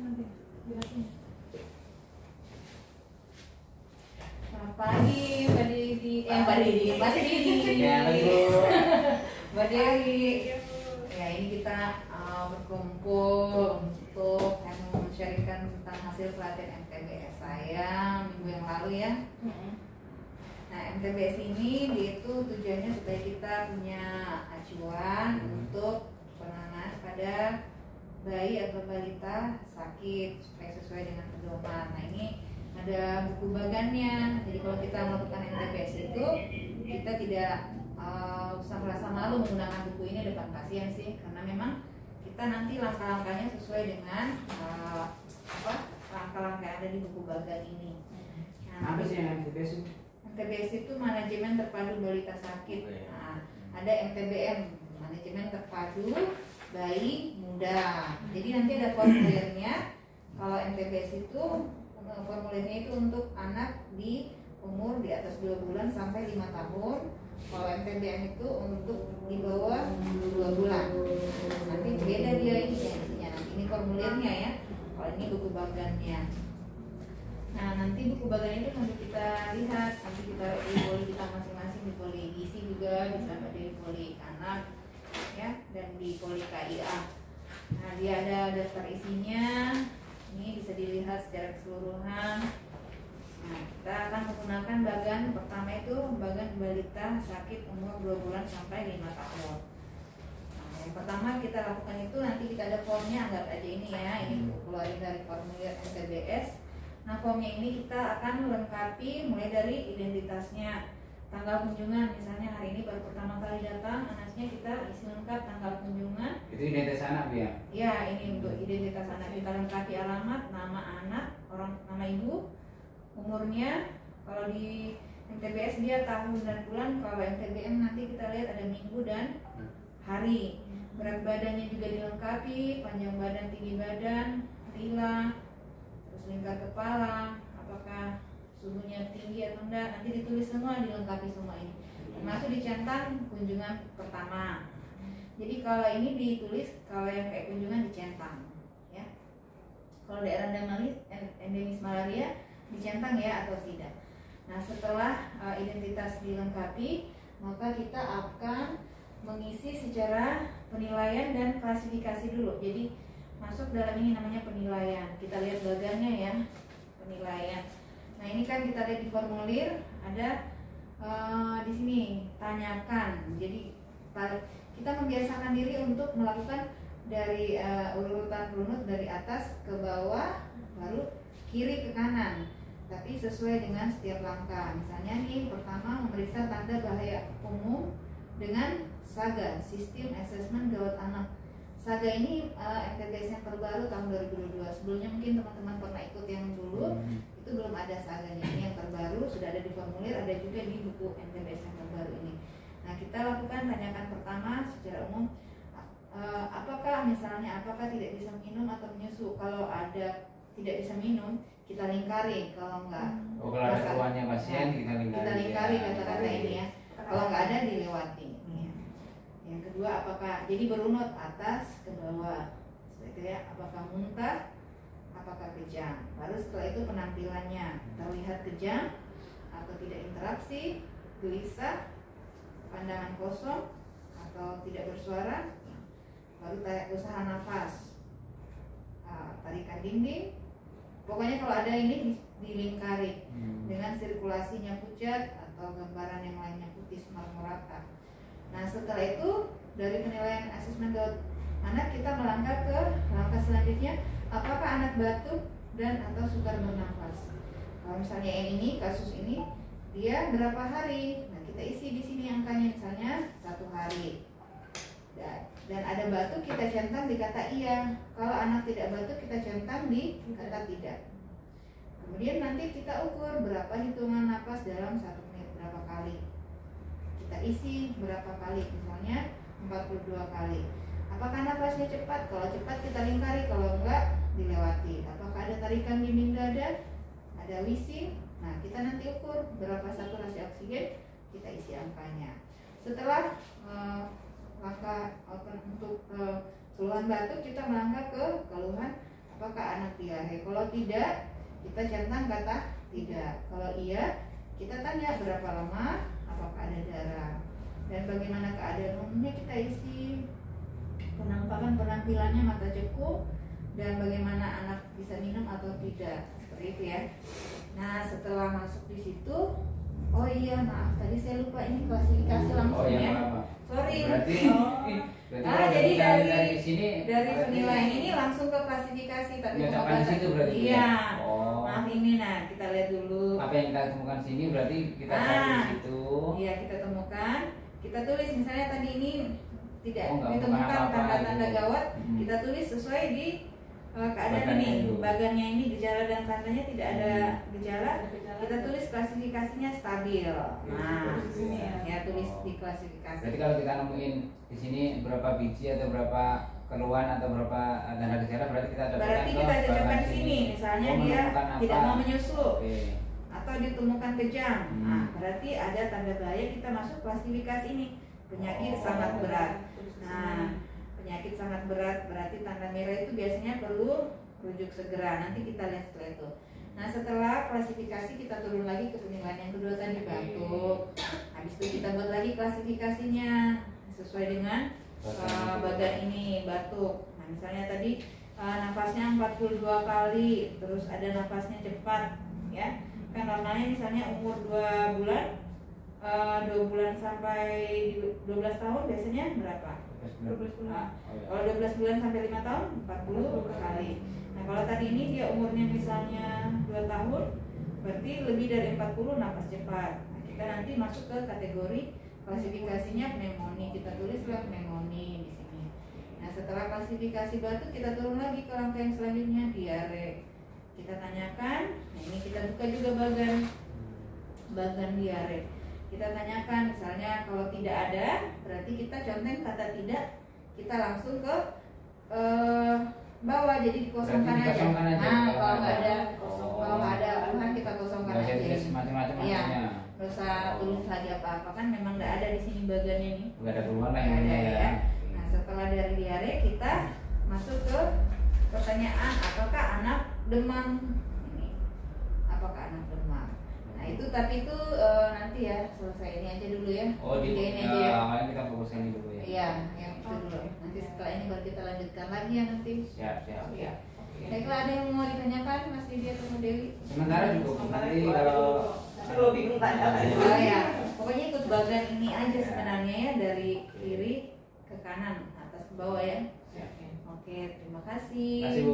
nanti jelasin. Selamat pagi Mbak Didi, Mbak Didi, Mas Didi. Ya, Mbak Dewi. Ya, ini kita berkumpul untuk men-sharingkan tentang hasil pelatihan MTBS saya minggu yang lalu ya. Nah, MTBS ini itu tujuannya supaya kita punya acuan untuk penanganan pada bayi atau balita sakit supaya sesuai dengan pedoman. Nah, ini ada buku bagannya. Jadi kalau kita melakukan MTBS itu kita tidak usah merasa malu menggunakan buku ini depan pasien sih, karena memang kita nanti langkah-langkahnya sesuai dengan langkah-langkah yang ada di buku bagan ini. Nah, apa sih yang MTBS itu? MTBS itu manajemen terpadu balita sakit. Nah, ada MTBM, manajemen terpadu bayi muda. Jadi nanti ada formulirnya. Kalau MTBS itu formulirnya itu untuk anak di umur di atas 2 bulan sampai 5 tahun. Kalau MTBM itu untuk di bawah 2 bulan. Nanti beda dia isinya. Nanti ini formulirnya ya. Kalau ini buku bagannya. Nah, nanti buku bagan itu nanti kita lihat, nanti kita di poli kita masing-masing, di poli gizi juga bisa di poli anak ya, dan di poli KIA. Nah, dia ada daftar isinya. Ini bisa dilihat secara keseluruhan. Nah, kita akan menggunakan bagan pertama itu bagan balita sakit umur 2 bulan sampai 5 tahun. Nah, yang pertama kita lakukan itu nanti kita ada formnya, anggap aja ini ya, ini keluarin dari formulir MTBS. Nah, formnya ini kita akan melengkapi mulai dari identitasnya, tanggal kunjungan, misalnya hari ini baru pertama kali datang anaknya, kita isi lengkap tanggal kunjungan. Itu identitas anak ya? Ya, ini untuk identitas anak, kita lengkapi alamat, nama anak, nama ibu, umurnya. Kalau di MTBS dia tahun dan bulan, kalau MTBM nanti kita lihat ada minggu dan hari. Berat badannya juga dilengkapi, panjang badan, tinggi badan, lila, terus lingkar kepala, apakah suhunya tinggi atau enggak, nanti ditulis semua, dilengkapi semua ini. Termasuk dicentang kunjungan pertama. Jadi kalau ini ditulis, kalau yang kayak kunjungan dicentang ya. Kalau daerah endemis malaria dicentang ya atau tidak. Nah, setelah identitas dilengkapi, maka kita akan mengisi secara penilaian dan klasifikasi dulu. Jadi masuk dalam ini namanya penilaian. Kita lihat bagannya ya, penilaian. Nah, ini kan kita lihat di formulir ada di sini tanyakan. Jadi kita membiasakan diri untuk melakukan dari urutan runut dari atas ke bawah, baru kiri ke kanan, tapi sesuai dengan setiap langkah. Misalnya nih, pertama memeriksa tanda bahaya umum dengan SAGA, Sistem Assessment Gawat Anak. SAGA ini MTBS yang terbaru tahun 2022. Sebelumnya mungkin teman-teman pernah ikut yang dulu, itu belum ada SAGA-nya. Ini yang terbaru, sudah ada di formulir, ada juga di buku MTBS yang terbaru ini. Nah, kita lakukan tanyakan pertama secara umum, apakah misalnya apakah tidak bisa minum atau menyusu. Kalau ada tidak bisa minum, kita lingkari. Kalau enggak, kalau ada keluarnya pasien kita lingkari kata-kata ini ya. Kalau enggak ada, dilewati. Yang kedua, apakah, jadi berunut atas ke bawah, seperti itu ya. Apakah muntah, apakah kejang. Baru setelah itu penampilannya, terlihat kejang atau tidak interaksi, gelisah, pandangan kosong atau tidak bersuara. Baru usaha nafas, tarikan dinding. Pokoknya kalau ada ini dilingkari dengan sirkulasinya pucat atau gambaran yang lainnya putih semar merata. Nah, setelah itu dari penilaian asesmen gawat anak, kita melangkah ke langkah selanjutnya, apakah anak batuk dan atau sukar bernafas. Kalau misalnya yang ini, kasus ini, dia berapa hari? Nah, kita isi di sini angkanya, misalnya 1 hari. Dan ada batuk, kita centang di kata iya. Kalau anak tidak batuk, kita centang di kata tidak. Kemudian nanti kita ukur berapa hitungan nafas dalam 1 menit, berapa kali. Kita isi berapa kali, misalnya 42 kali. Apakah nafasnya cepat? Kalau cepat kita lingkari, kalau enggak dilewati. Apakah ada tarikan dinding dada? Ada wheezing? Nah, kita nanti ukur berapa saturasi oksigen, kita isi angkanya. Setelah langkah untuk keluhan batuk, kita melangkah ke keluhan apakah anak diare. Kalau tidak, kita centang kata tidak. Kalau iya, kita tanya berapa lama, apakah ada darah, dan bagaimana keadaan umumnya, kita isi penampilannya mata cekung, dan bagaimana anak bisa minum atau tidak, seperti itu ya. Nah, setelah masuk di situ, oh iya maaf tadi saya lupa ini klasifikasi langsung ya. Sorry. Berarti jadi dari sini dari penilaian ini langsung ke klasifikasi, tapi di situ berarti. Iya. Oh. Maaf ini, nah kita lihat dulu. Apa yang kita temukan sini berarti kita cari di situ. Iya, kita temukan. Kita tulis misalnya tadi ini tidak nggak ditemukan tanda-tanda gitu. gawat, kita tulis sesuai di keadaan ini, bagannya ini gejala dan tandanya tidak ada gejala, kita tulis klasifikasinya stabil. Nah, ya tulis di klasifikasi. Berarti kalau kita nemuin di sini berapa biji atau berapa keluhan atau berapa tanda gejala, berarti kita cocokkan di sini. Misalnya dia tidak mau menyusu, atau ditemukan kejang. Nah, berarti ada tanda bahaya, kita masuk klasifikasi ini. Penyakit sangat berat. Nah, penyakit sangat berat berarti tanda merah itu biasanya perlu rujuk segera. Nanti kita lihat setelah itu. Nah, setelah klasifikasi kita turun lagi ke penilaian yang kedua tadi, batuk. Habis itu kita buat lagi klasifikasinya sesuai dengan bagan ini, batuk. Nah, misalnya tadi nafasnya 42 kali, terus ada nafasnya cepat, ya. Kan normalnya misalnya umur 2 bulan 2 bulan sampai 12 tahun biasanya berapa? 12 bulan. Kalau 12 bulan sampai 5 tahun 40 kali. Nah, kalau tadi ini dia umurnya misalnya 2 tahun, berarti lebih dari 40 nafas cepat. Nah, kita nanti masuk ke kategori klasifikasinya pneumonia. Kita tulislah pneumonia di sini. Nah, setelah klasifikasi batuk, kita turun lagi ke langkah yang selanjutnya, diare. Kita tanyakan, nah ini kita buka juga bagan diare. Kita tanyakan, misalnya kalau tidak ada, berarti kita conteng kata tidak, kita langsung ke bawah, jadi dikosongkan aja. Nah, kalau nggak ada, kalau nggak ada kan kita kosongkan aja. Macam-macam Iya, nggak usah tulis lagi apa-apa, kan memang nggak ada di sini bagannya nih. Nggak ada keluhan lah Nggak ada ya. ya. Nah, setelah dari diare kita masuk ke pertanyaan, apakah anak demam? Ini, apakah anak demam? Nah, itu tapi itu nanti ya, selesai ini aja dulu ya. Oh, di ini aja ya. awalnya kita fokus ini dulu ya. Iya, yang itu dulu. Nanti setelah ini baru kita lanjutkan lagi ya nanti. Siap. Ya. Baiklah, ada yang mau ditanyakan Mas Didi atau Mbak Dewi? Sementara cukup. Nanti kalau bingung tanya. Oh ya, pokoknya ikut bagan ini aja sebenarnya ya, dari kiri ke kanan, atas ke bawah ya. Oke, terima kasih. Terima kasih, Bu.